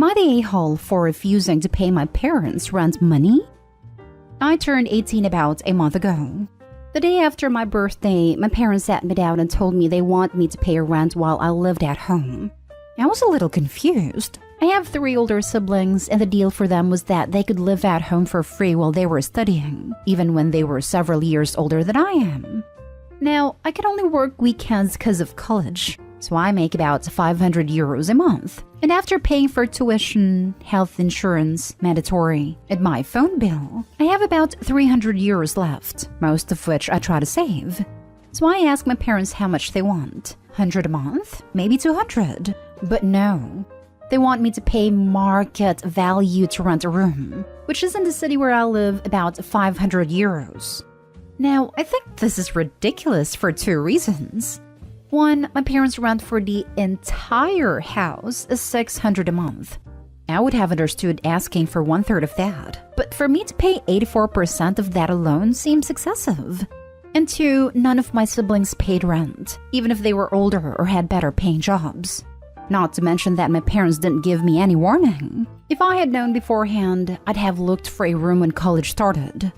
Am I the a-hole for refusing to pay my parents' rent money? I turned 18 about a month ago. The day after my birthday, my parents sat me down and told me they want me to pay rent while I lived at home. I was a little confused. I have 3 older siblings, and the deal for them was that they could live at home for free while they were studying, even when they were several years older than I am. Now, I can only work weekends because of college, so I make about 500 euros a month. And after paying for tuition, health insurance, mandatory, and my phone bill, I have about 300 euros left, most of which I try to save. So I ask my parents how much they want. 100 a month? Maybe 200. But no. They want me to pay market value to rent a room, which is in the city where I live about 500 euros. Now, I think this is ridiculous for 2 reasons. One, my parents' rent for the entire house is 600 a month. I would have understood asking for 1/3 of that, but for me to pay 84% of that alone seems excessive. And 2, none of my siblings paid rent, even if they were older or had better paying jobs. Not to mention that my parents didn't give me any warning. If I had known beforehand, I'd have looked for a room when college started.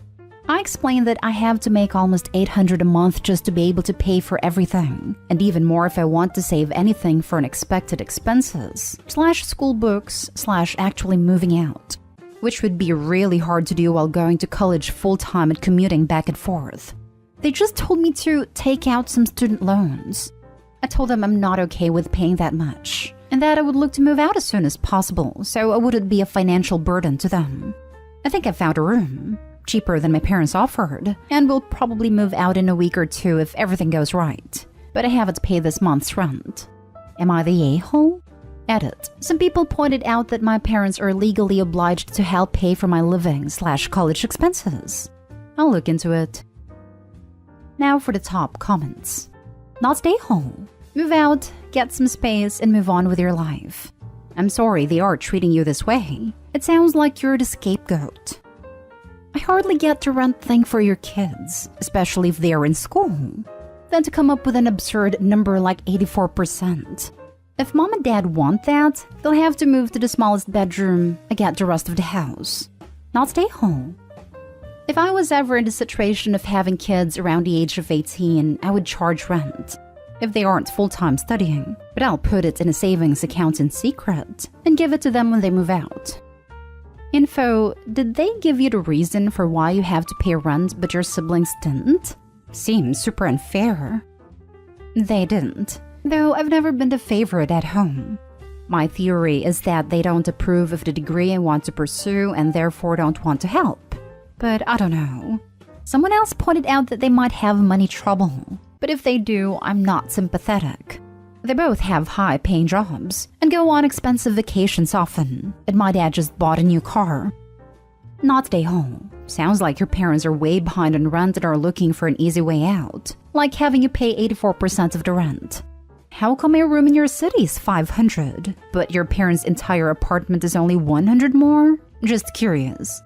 I explained that I have to make almost 800 a month just to be able to pay for everything, and even more if I want to save anything for unexpected expenses, /school books, /actually moving out, which would be really hard to do while going to college full-time and commuting back and forth. They just told me to take out some student loans. I told them I'm not okay with paying that much, and that I would look to move out as soon as possible so I wouldn't be a financial burden to them. I think I found a room, cheaper than my parents offered, and will probably move out in a week or 2 if everything goes right. But I haven't paid this month's rent. Am I the a-hole? Edit. Some people pointed out that my parents are legally obliged to help pay for my living/college expenses. I'll look into it. Now for the top comments. Not stay home. Move out, get some space, and move on with your life. I'm sorry they are treating you this way. It sounds like you're the scapegoat. I hardly get to rent thing for your kids, especially if they are in school. Then to come up with an absurd number like 84%. If mom and dad want that, they'll have to move to the smallest bedroom and get the rest of the house. Not stay home. If I was ever in the situation of having kids around the age of 18, I would charge rent. If they aren't full-time studying, but I'll put it in a savings account in secret and give it to them when they move out. Info, did they give you the reason for why you have to pay rent but your siblings didn't? Seems super unfair. They didn't, though I've never been the favorite at home. My theory is that they don't approve of the degree I want to pursue and therefore don't want to help. But I don't know. Someone else pointed out that they might have money trouble, but if they do, I'm not sympathetic. They both have high-paying jobs and go on expensive vacations often, and my dad just bought a new car. Not stay home. Sounds like your parents are way behind on rent and are looking for an easy way out, like having you pay 84% of the rent. How come a room in your city is 500, but your parents' entire apartment is only 100 more? Just curious.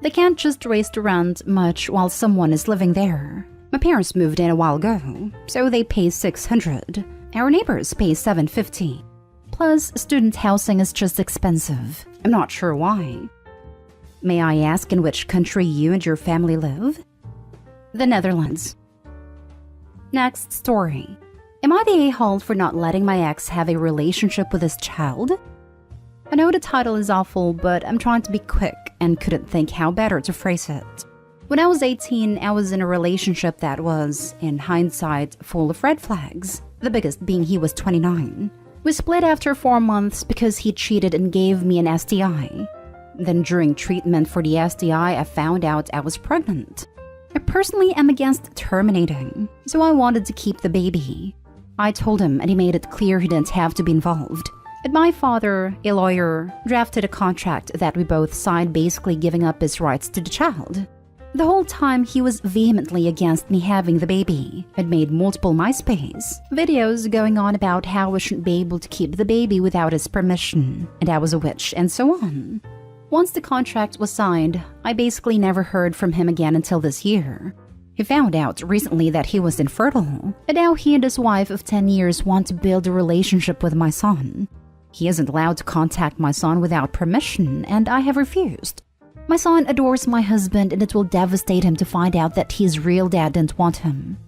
They can't just raise the rent much while someone is living there. My parents moved in a while ago, so they pay 600. Our neighbors pay 750. Plus, student housing is just expensive. I'm not sure why. May I ask in which country you and your family live? The Netherlands. Next story. Am I the a-hole for not letting my ex have a relationship with his child? I know the title is awful, but I'm trying to be quick and couldn't think how better to phrase it. When I was 18, I was in a relationship that was, in hindsight, full of red flags, the biggest being he was 29. We split after 4 months because he cheated and gave me an STI. Then during treatment for the STI, I found out I was pregnant. I personally am against terminating, so I wanted to keep the baby. I told him and he made it clear he didn't have to be involved. And my father, a lawyer, drafted a contract that we both signed basically giving up his rights to the child. The whole time he was vehemently against me having the baby and made multiple MySpace videos going on about how I shouldn't be able to keep the baby without his permission, and I was a witch, and so on. Once the contract was signed, I basically never heard from him again until this year. He found out recently that he was infertile, and now he and his wife of 10 years want to build a relationship with my son. He isn't allowed to contact my son without permission, and I have refused. My son adores my husband, and it will devastate him to find out that his real dad didn't want him.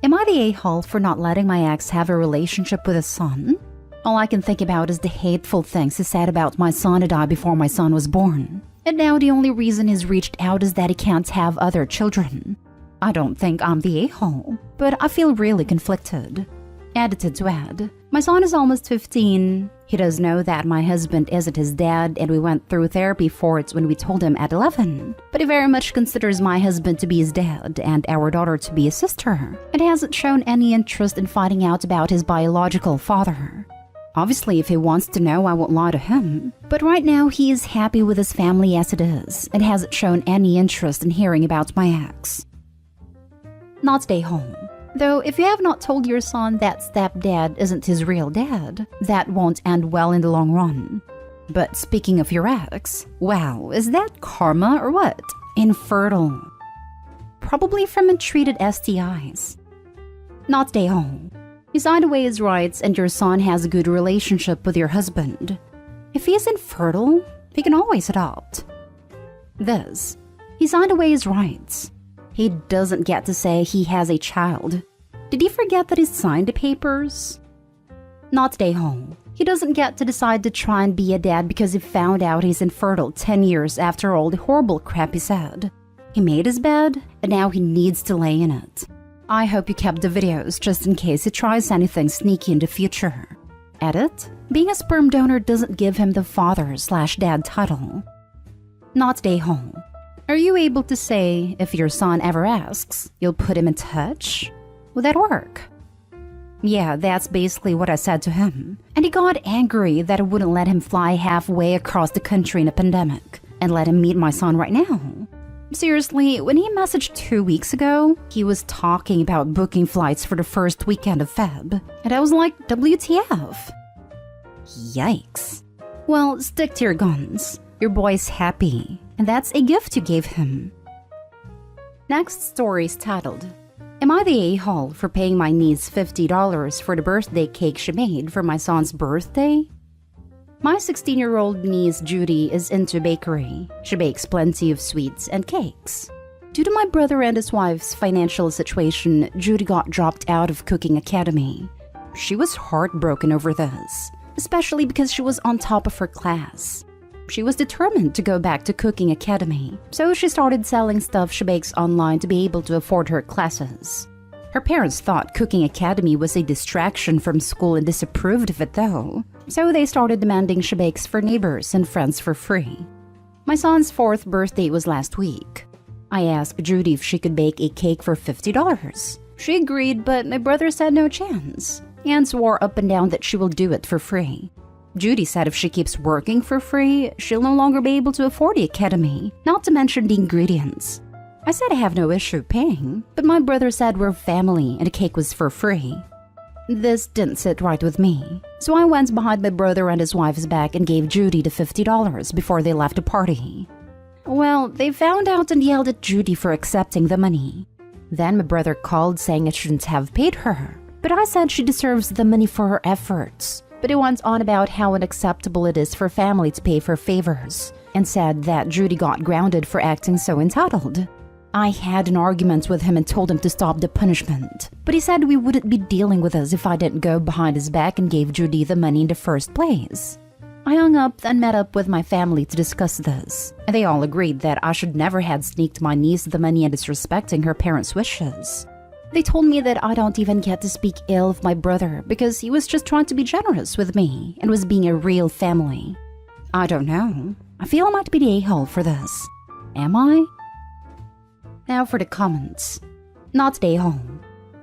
Am I the a-hole for not letting my ex have a relationship with his son? All I can think about is the hateful things he said about my son and I before my son was born. And now the only reason he's reached out is that he can't have other children. I don't think I'm the a-hole, but I feel really conflicted. Edited to add, my son is almost 15. He does know that my husband isn't his dad, and we went through therapy for it when we told him at 11. But he very much considers my husband to be his dad and our daughter to be his sister, and hasn't shown any interest in finding out about his biological father. Obviously, if he wants to know, I won't lie to him. But right now, he is happy with his family as it is, and hasn't shown any interest in hearing about my ex. Not stay home. Though, if you have not told your son that stepdad isn't his real dad, that won't end well in the long run. But speaking of your ex, wow, is that karma or what? Infertile. Probably from untreated STIs. Not stay home. You signed away his rights and your son has a good relationship with your husband. If he is infertile, he can always adopt. This, he signed away his rights. He doesn't get to say he has a child. Did he forget that he signed the papers? Not stay home. He doesn't get to decide to try and be a dad because he found out he's infertile 10 years after all the horrible crap he said. He made his bed, and now he needs to lay in it. I hope you kept the videos just in case he tries anything sneaky in the future. Edit: being a sperm donor doesn't give him the father/dad title. Not stay home. Are you able to say, if your son ever asks, you'll put him in touch? Would that work? Yeah, that's basically what I said to him. And he got angry that I wouldn't let him fly halfway across the country in a pandemic and let him meet my son right now. Seriously, when he messaged 2 weeks ago, he was talking about booking flights for the first weekend of Feb. And I was like, WTF? Yikes. Well, stick to your guns. Your boy's happy, and that's a gift you gave him. Next story is titled, Am I the a-hole for paying my niece $50 for the birthday cake she made for my son's birthday? My 16-year-old niece Judy is into bakery. She bakes plenty of sweets and cakes. Due to my brother and his wife's financial situation, Judy got dropped out of Cooking Academy. She was heartbroken over this, especially because she was on top of her class. She was determined to go back to Cooking Academy, so she started selling stuff she bakes online to be able to afford her classes. Her parents thought Cooking Academy was a distraction from school and disapproved of it though, so they started demanding she bakes for neighbors and friends for free. My son's 4th birthday was last week. I asked Judy if she could bake a cake for $50. She agreed, but my brother said no chance, and swore up and down that she will do it for free. Judy said if she keeps working for free, she'll no longer be able to afford the academy, not to mention the ingredients. I said I have no issue paying, but my brother said we're family and the cake was for free. This didn't sit right with me, so I went behind my brother and his wife's back and gave Judy the $50 before they left the party. Well, they found out and yelled at Judy for accepting the money. Then my brother called saying I shouldn't have paid her, but I said she deserves the money for her efforts. But he went on about how unacceptable it is for family to pay for favors, and said that Judy got grounded for acting so entitled. I had an argument with him and told him to stop the punishment, but he said we wouldn't be dealing with us if I didn't go behind his back and gave Judy the money in the first place. I hung up and met up with my family to discuss this, and they all agreed that I should never have sneaked my niece the money and disrespecting her parents' wishes. They told me that I don't even get to speak ill of my brother because he was just trying to be generous with me and was being a real family. I don't know. I feel I might be the a-hole for this. Am I? Now for the comments. Not the a-hole.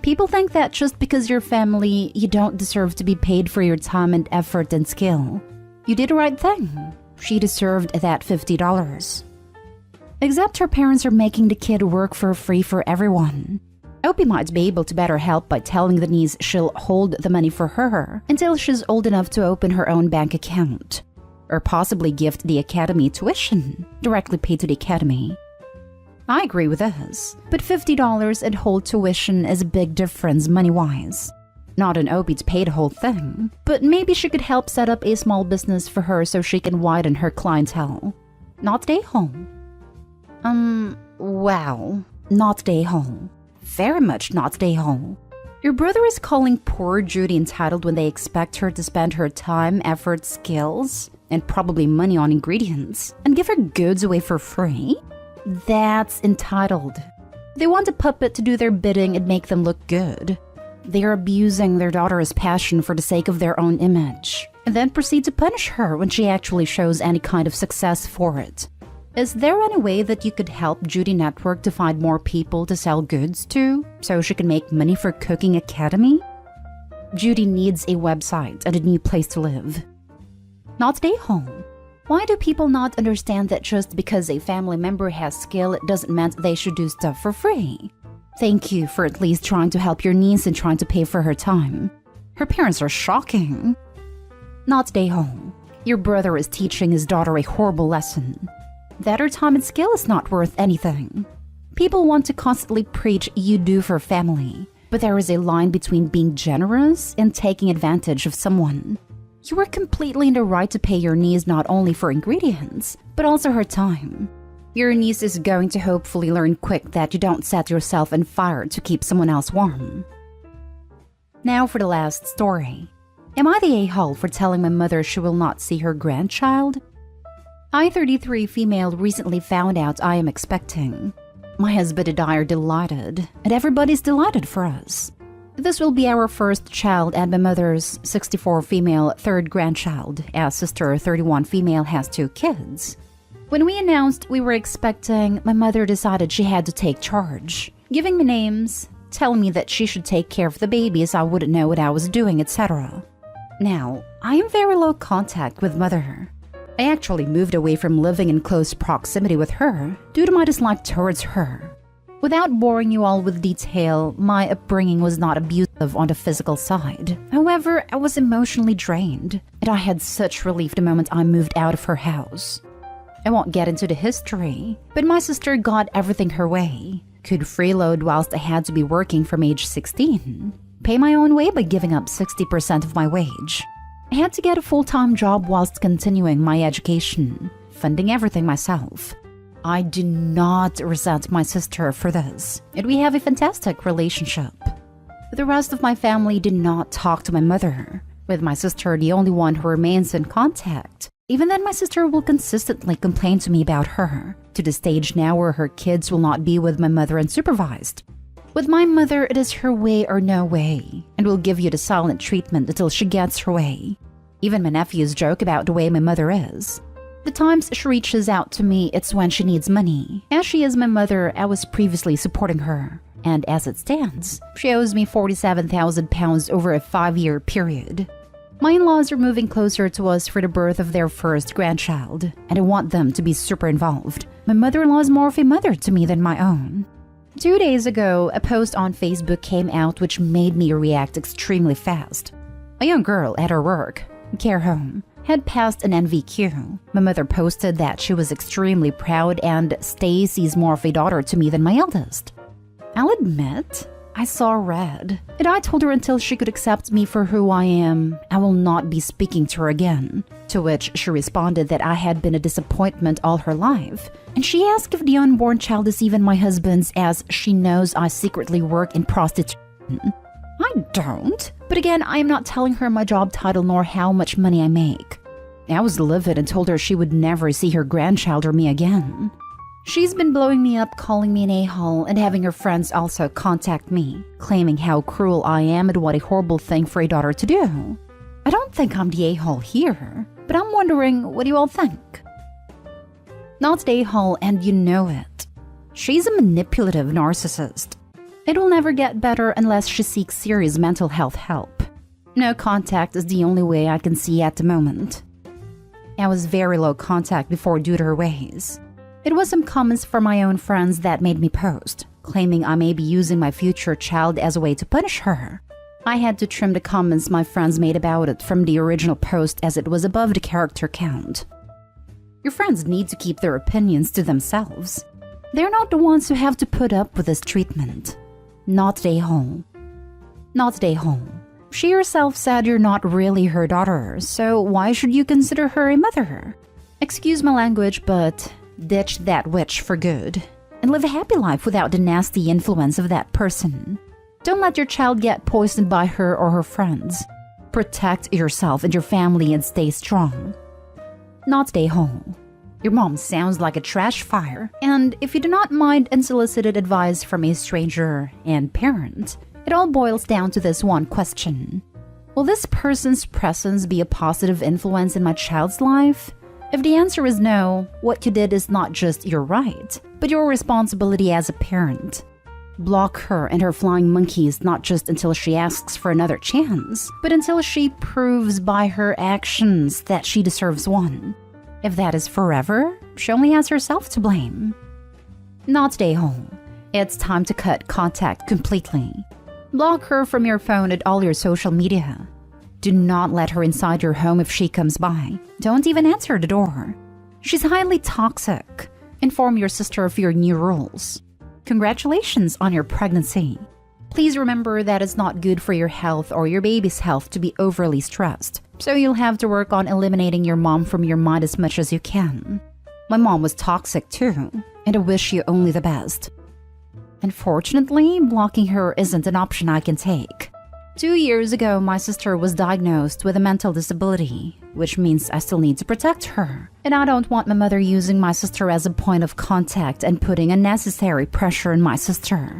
People think that just because you're family, you don't deserve to be paid for your time and effort and skill. You did the right thing. She deserved that $50. Except her parents are making the kid work for free for everyone. Opie might be able to better help by telling the niece she'll hold the money for her until she's old enough to open her own bank account. Or possibly gift the academy tuition, directly paid to the academy. I agree with this, but $50 and hold tuition is a big difference money-wise. Not an OB to pay the whole thing, but maybe she could help set up a small business for her so she can widen her clientele. Not stay home. Wow. Not stay home. Very much not stay home. Your brother is calling poor Judy entitled when they expect her to spend her time, effort, skills, and probably money on ingredients, and give her goods away for free? That's entitled. They want a puppet to do their bidding and make them look good. They are abusing their daughter's passion for the sake of their own image, and then proceed to punish her when she actually shows any kind of success for it. Is there any way that you could help Judy Network to find more people to sell goods to, so she can make money for Cooking Academy? Judy needs a website and a new place to live. Not stay home. Why do people not understand that just because a family member has skill, it doesn't mean they should do stuff for free? Thank you for at least trying to help your niece and trying to pay for her time. Her parents are shocking. Not stay home. Your brother is teaching his daughter a horrible lesson. That her time and skill is not worth anything. People want to constantly preach you do for family, but there is a line between being generous and taking advantage of someone. You are completely in the right to pay your niece not only for ingredients, but also her time. Your niece is going to hopefully learn quick that you don't set yourself on fire to keep someone else warm. Now for the last story. Am I the a-hole for telling my mother she will not see her grandchild? I, 33 female, recently found out I am expecting. My husband and I are delighted, and everybody's delighted for us. This will be our first child and my mother's 64 female third grandchild, as sister 31 female has 2 kids. When we announced we were expecting, my mother decided she had to take charge, giving me names, telling me that she should take care of the babies, I wouldn't know what I was doing, etc. Now, I am very low contact with mother. I actually moved away from living in close proximity with her due to my dislike towards her. Without boring you all with detail, my upbringing was not abusive on the physical side. However, I was emotionally drained, and I had such relief the moment I moved out of her house. I won't get into the history, but my sister got everything her way. Could freeload whilst I had to be working from age 16. Pay my own way by giving up 60% of my wage. I had to get a full-time job whilst continuing my education, funding everything myself. I do not resent my sister for this, and we have a fantastic relationship. The rest of my family did not talk to my mother, with my sister the only one who remains in contact. Even then, my sister will consistently complain to me about her, to the stage now where her kids will not be with my mother unsupervised. With my mother, it is her way or no way, and will give you the silent treatment until she gets her way. Even my nephews joke about the way my mother is. The times she reaches out to me, it's when she needs money. As she is my mother, I was previously supporting her, and as it stands, she owes me £47,000 over a 5-year period. My in-laws are moving closer to us for the birth of their first grandchild, and I want them to be super involved. My mother-in-law is more of a mother to me than my own. 2 days ago, a post on Facebook came out which made me react extremely fast. A young girl at her work, care home, had passed an NVQ. My mother posted that she was extremely proud and Stacy's more of a daughter to me than my eldest. I'll admit, I saw red, and I told her until she could accept me for who I am, I will not be speaking to her again. To which she responded that I had been a disappointment all her life, and she asked if the unborn child is even my husband's, as she knows I secretly work in prostitution. I don't. But again, I am not telling her my job title nor how much money I make. I was livid and told her she would never see her grandchild or me again. She's been blowing me up, calling me an a-hole, and having her friends also contact me, claiming how cruel I am and what a horrible thing for a daughter to do. I don't think I'm the a-hole here, but I'm wondering, what do you all think? Not the a-hole, and you know it. She's a manipulative narcissist. It will never get better unless she seeks serious mental health help. No contact is the only way I can see at the moment. I was very low contact before due to her ways. It was some comments from my own friends that made me post, claiming I may be using my future child as a way to punish her. I had to trim the comments my friends made about it from the original post as it was above the character count. Your friends need to keep their opinions to themselves. They're not the ones who have to put up with this treatment. Not a home. Not a home. She herself said you're not really her daughter, so why should you consider her a mother? Excuse my language, but ditch that witch for good and live a happy life without the nasty influence of that person. Don't let your child get poisoned by her or her friends. Protect yourself and your family and stay strong. Not stay home. Your mom sounds like a trash fire, and if you do not mind unsolicited advice from a stranger and parent, it all boils down to this one question. Will this person's presence be a positive influence in my child's life? If the answer is no, what you did is not just your right, but your responsibility as a parent. Block her and her flying monkeys not just until she asks for another chance, but until she proves by her actions that she deserves one. If that is forever, she only has herself to blame. Not stay home. It's time to cut contact completely. Block her from your phone and all your social media. Do not let her inside your home if she comes by. Don't even answer the door. She's highly toxic. Inform your sister of your new rules. Congratulations on your pregnancy. Please remember that it's not good for your health or your baby's health to be overly stressed, so you'll have to work on eliminating your mom from your mind as much as you can. My mom was toxic too, and I wish you only the best. Unfortunately, blocking her isn't an option I can take. 2 years ago, my sister was diagnosed with a mental disability, which means I still need to protect her. And I don't want my mother using my sister as a point of contact and putting unnecessary pressure on my sister.